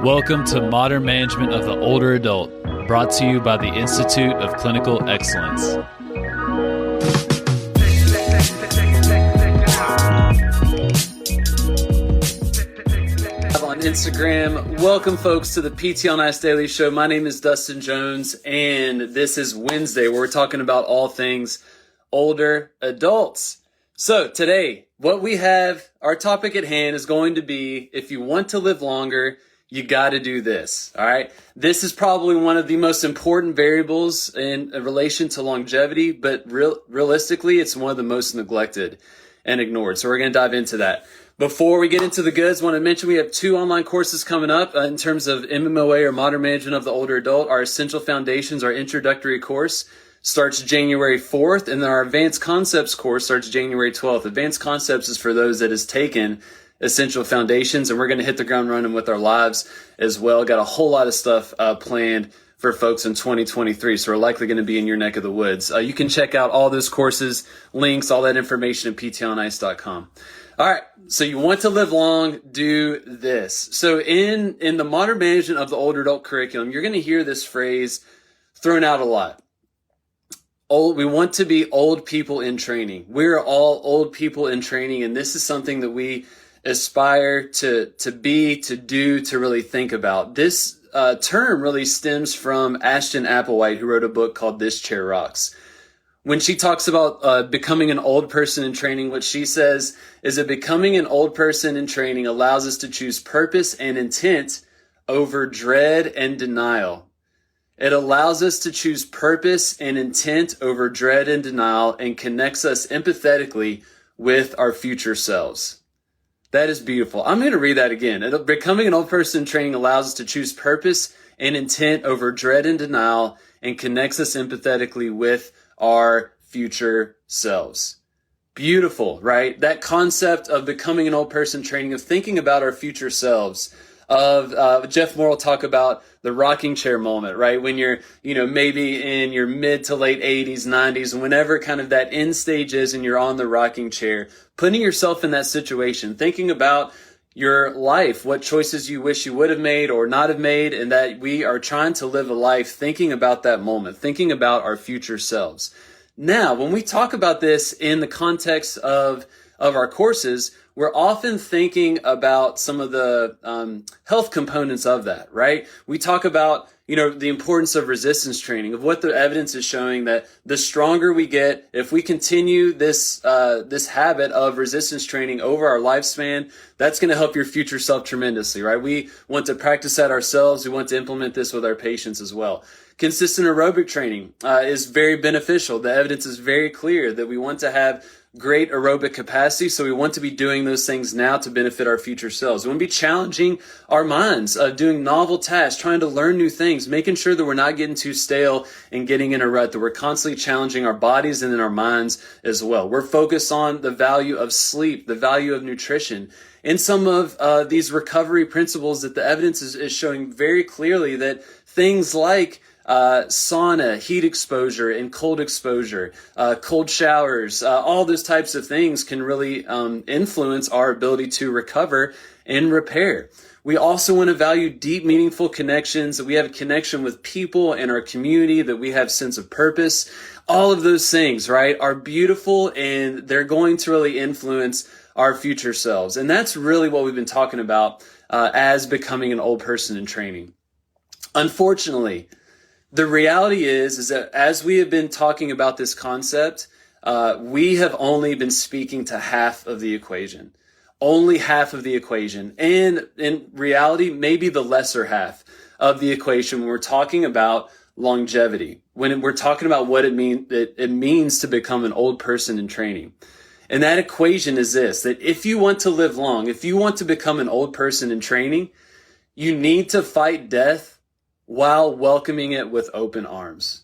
Welcome to Modern Management of the Older Adult, brought to you by the Institute of Clinical Excellence. On Instagram, welcome folks to the PT on Ice Daily Show. My name is Dustin Jones, and this is Wednesday where we're talking about all things older adults. So today, what we have, our topic at hand is going to be, if you want to live longer, you got to do this. All right. This is probably one of the most important variables in relation to longevity, but realistically, it's one of the most neglected and ignored. So we're going to dive into that. Before we get into the goods, I want to mention we have 2 online courses coming up in terms of MMOA or Modern Management of the Older Adult. Our Essential Foundations, our introductory course, starts January 4th, and then our Advanced Concepts course starts January 12th. Advanced Concepts is for those that has taken Essential Foundations, and we're going to hit the ground running with our lives as well. Got a whole lot of stuff planned for folks in 2023, so we're likely going to be in your neck of the woods. You can check out all those courses, links, all that information at ptonice.com. All right, so you want to live long, do this. So in the Modern Management of the Older Adult curriculum, you're going to hear this phrase thrown out a lot. We want to be old people in training. We're all old people in training, and this is something that we aspire to be, to do, to really think about. This term really stems from Ashton Applewhite, who wrote a book called This Chair Rocks. When she talks about becoming an old person in training, what she says is that becoming an old person in training allows us to choose purpose and intent over dread and denial. It allows us to choose purpose and intent over dread and denial and connects us empathetically with our future selves. That is beautiful. I'm going to read that again. Becoming an old person in training allows us to choose purpose and intent over dread and denial and connects us empathetically with our future selves. Beautiful, right? That concept of becoming an old person training, of thinking about our future selves, of Jeff Moore will talk about the rocking chair moment, right? When you're, maybe in your mid to late 80s, 90s, and whenever kind of that end stage is and you're on the rocking chair, putting yourself in that situation, thinking about your life, what choices you wish you would have made or not have made, and that we are trying to live a life thinking about that moment, thinking about our future selves. Now, when we talk about this in the context of our courses, we're often thinking about some of the health components of that, right? We talk about, the importance of resistance training, of what the evidence is showing that the stronger we get, if we continue this habit of resistance training over our lifespan, that's going to help your future self tremendously, right? We want to practice that ourselves. We want to implement this with our patients as well. Consistent aerobic training is very beneficial. The evidence is very clear that we want to have great aerobic capacity, so we want to be doing those things now to benefit our future selves. We want to be challenging our minds, doing novel tasks, trying to learn new things, making sure that we're not getting too stale and getting in a rut, that we're constantly challenging our bodies and then our minds as well. We're focused on the value of sleep, the value of nutrition, and some of these recovery principles that the evidence is showing very clearly that things like sauna, heat exposure, and cold exposure, cold showers, all those types of things can really influence our ability to recover and repair. We also want to value deep, meaningful connections, that we have a connection with people in our community, that we have sense of purpose. All of those things, right, are beautiful, and they're going to really influence our future selves. And that's really what we've been talking about as becoming an old person in training. Unfortunately, the reality is that as we have been talking about this concept, we have only been speaking to half of the equation. Only half of the equation. And in reality, maybe the lesser half of the equation when we're talking about longevity, when we're talking about what it means to become an old person in training. And that equation is this, that if you want to live long, if you want to become an old person in training, you need to fight death while welcoming it with open arms.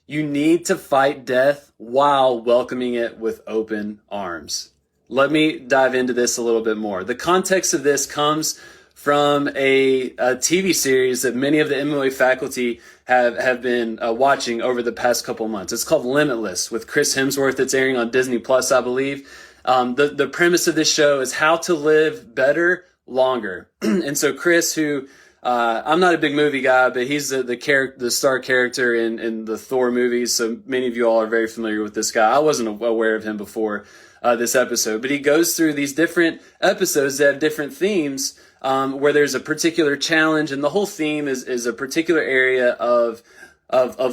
You need to fight death while welcoming it with open arms. Let me dive into this a little bit more. The context of this comes from a TV series that many of the MOA faculty have been watching over the past couple months. It's called Limitless with Chris Hemsworth. It's airing on Disney Plus, I believe. The premise of this show is how to live better, longer. And so Chris, who I'm not a big movie guy, but he's the star character in the Thor movies. So many of you all are very familiar with this guy. I wasn't aware of him before this episode, but he goes through these different episodes that have different themes, where there's a particular challenge, and the whole theme is a particular area of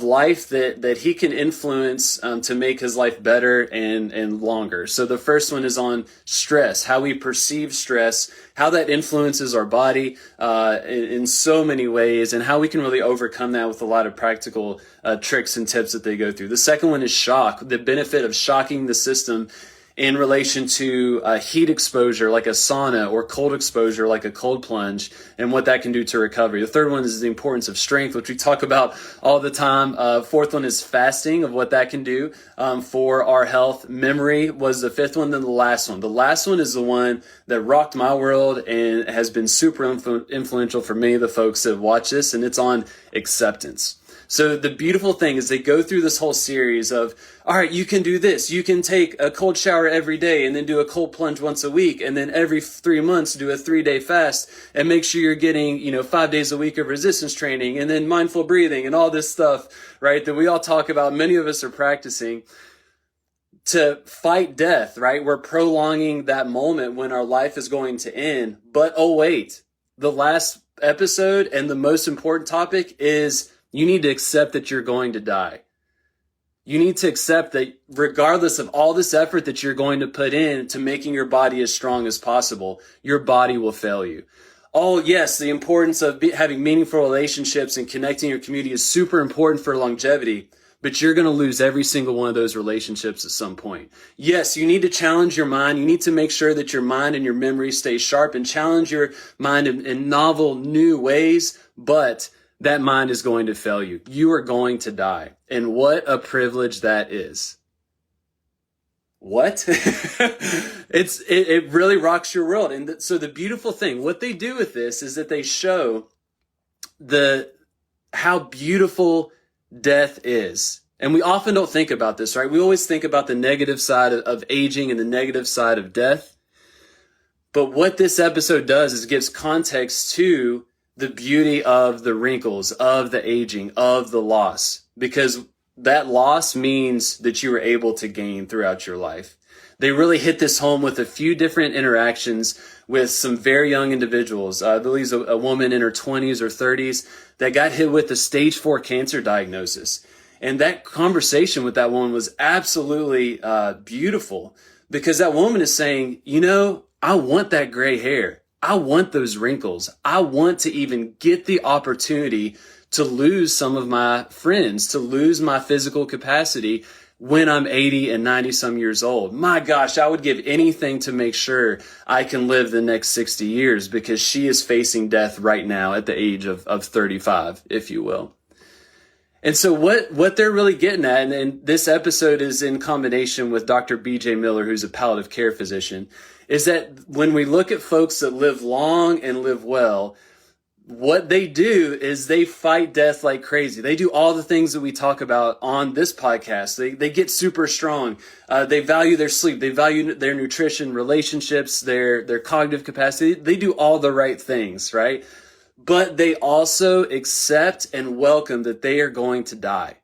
life that he can influence to make his life better and longer. So the first one is on stress, how we perceive stress, how that influences our body in so many ways, and how we can really overcome that with a lot of practical tricks and tips that they go through. The second one is shock, the benefit of shocking the system in relation to heat exposure like a sauna, or cold exposure like a cold plunge, and what that can do to recovery. The third one is the importance of strength, which we talk about all the time. Fourth one is fasting, of what that can do for our health. Memory was the fifth one. Then the last one. The last one is the one that rocked my world and has been super influential for many of the folks that watch this, and it's on acceptance. So the beautiful thing is they go through this whole series of, all right, you can do this. You can take a cold shower every day and then do a cold plunge once a week. And then every 3 months do a 3-day fast and make sure you're getting, 5 days a week of resistance training and then mindful breathing and all this stuff, right? That we all talk about. Many of us are practicing to fight death, right? We're prolonging that moment when our life is going to end. But oh, wait, the last episode and the most important topic is you need to accept that you're going to die. You need to accept that regardless of all this effort that you're going to put in to making your body as strong as possible, your body will fail you. Oh, yes, the importance of having meaningful relationships and connecting your community is super important for longevity, but you're going to lose every single one of those relationships at some point. Yes, you need to challenge your mind. You need to make sure that your mind and your memory stay sharp and challenge your mind in novel, new ways, but that mind is going to fail you. You are going to die. And what a privilege that is. What? It really rocks your world. And so the beautiful thing, what they do with this is that they show how beautiful death is. And we often don't think about this, right? We always think about the negative side of aging and the negative side of death. But what this episode does is gives context to the beauty of the wrinkles, of the aging, of the loss, because that loss means that you were able to gain throughout your life. They really hit this home with a few different interactions with some very young individuals. I believe a woman in her 20s or 30s that got hit with a stage 4 cancer diagnosis. And that conversation with that woman was absolutely beautiful, because that woman is saying, I want that gray hair. I want those wrinkles. I want to even get the opportunity to lose some of my friends, to lose my physical capacity when I'm 80 and 90 some years old. My gosh, I would give anything to make sure I can live the next 60 years, because she is facing death right now at the age of 35, if you will. And so what they're really getting at, and this episode is in combination with Dr. B.J. Miller, who's a palliative care physician, is that when we look at folks that live long and live well, what they do is they fight death like crazy. They do all the things that we talk about on this podcast. They get super strong. They value their sleep. They value their nutrition, relationships, their cognitive capacity. They do all the right things, right? But they also accept and welcome that they are going to die.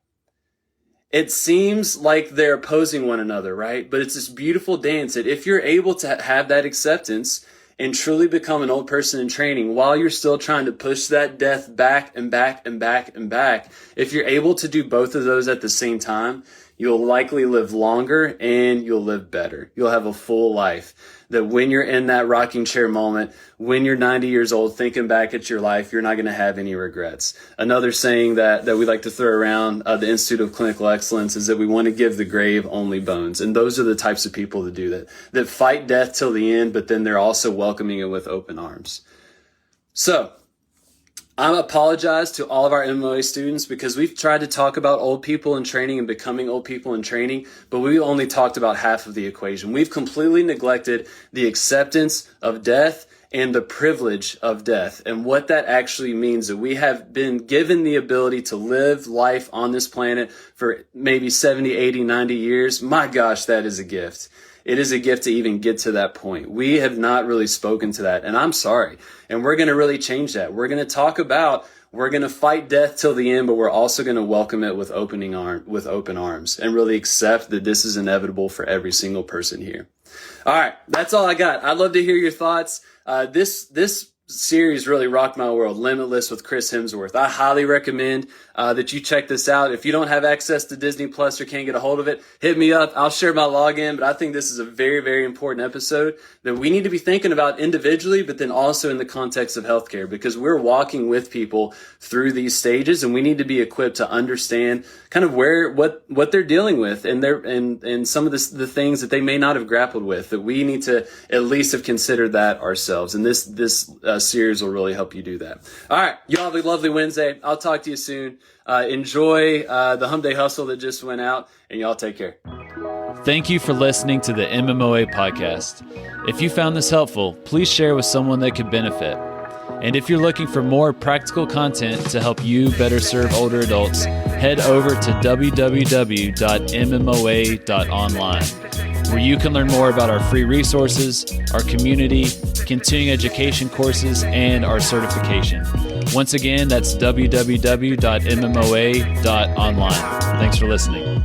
It seems like they're opposing one another, right? But it's this beautiful dance that if you're able to have that acceptance and truly become an old person in training while you're still trying to push that death back and back and back and back, if you're able to do both of those at the same time, you'll likely live longer and you'll live better. You'll have a full life. That when you're in that rocking chair moment, when you're 90 years old, thinking back at your life, you're not going to have any regrets. Another saying that we like to throw around the Institute of Clinical Excellence is that we want to give the grave only bones. And those are the types of people that do that fight death till the end, but then they're also welcoming it with open arms. So I apologize to all of our MOA students, because we've tried to talk about old people in training and becoming old people in training, but we only talked about half of the equation. We've completely neglected the acceptance of death and the privilege of death and what that actually means, that we have been given the ability to live life on this planet for maybe 70, 80, 90 years. My gosh, that is a gift. it is a gift to even get to that point. We have not really spoken to that, and I'm sorry. And we're going to really change that. We're going to talk about, we're going to fight death till the end, but we're also going to welcome it with open arms and really accept that this is inevitable for every single person here. All right, that's all I got. I'd love to hear your thoughts. This series really rocked my world, Limitless with Chris Hemsworth. I highly recommend that you check this out. If you don't have access to Disney Plus or can't get a hold of it, hit me up. I'll share my login. But I think this is a very, very important episode that we need to be thinking about individually, but then also in the context of healthcare, because we're walking with people through these stages, and we need to be equipped to understand kind of what they're dealing with and some of the things that they may not have grappled with, that we need to at least have considered that ourselves. And this series will really help you do that. All right, y'all have a lovely Wednesday. I'll talk to you soon. Enjoy the Hump Day Hustle that just went out, and y'all take care. Thank you for listening to the MMOA podcast. If you found this helpful, please share with someone that could benefit. And if you're looking for more practical content to help you better serve older adults, head over to www.mmoa.online, where you can learn more about our free resources, our community, continuing education courses, and our certification. Once again, that's www.mmoa.online. Thanks for listening.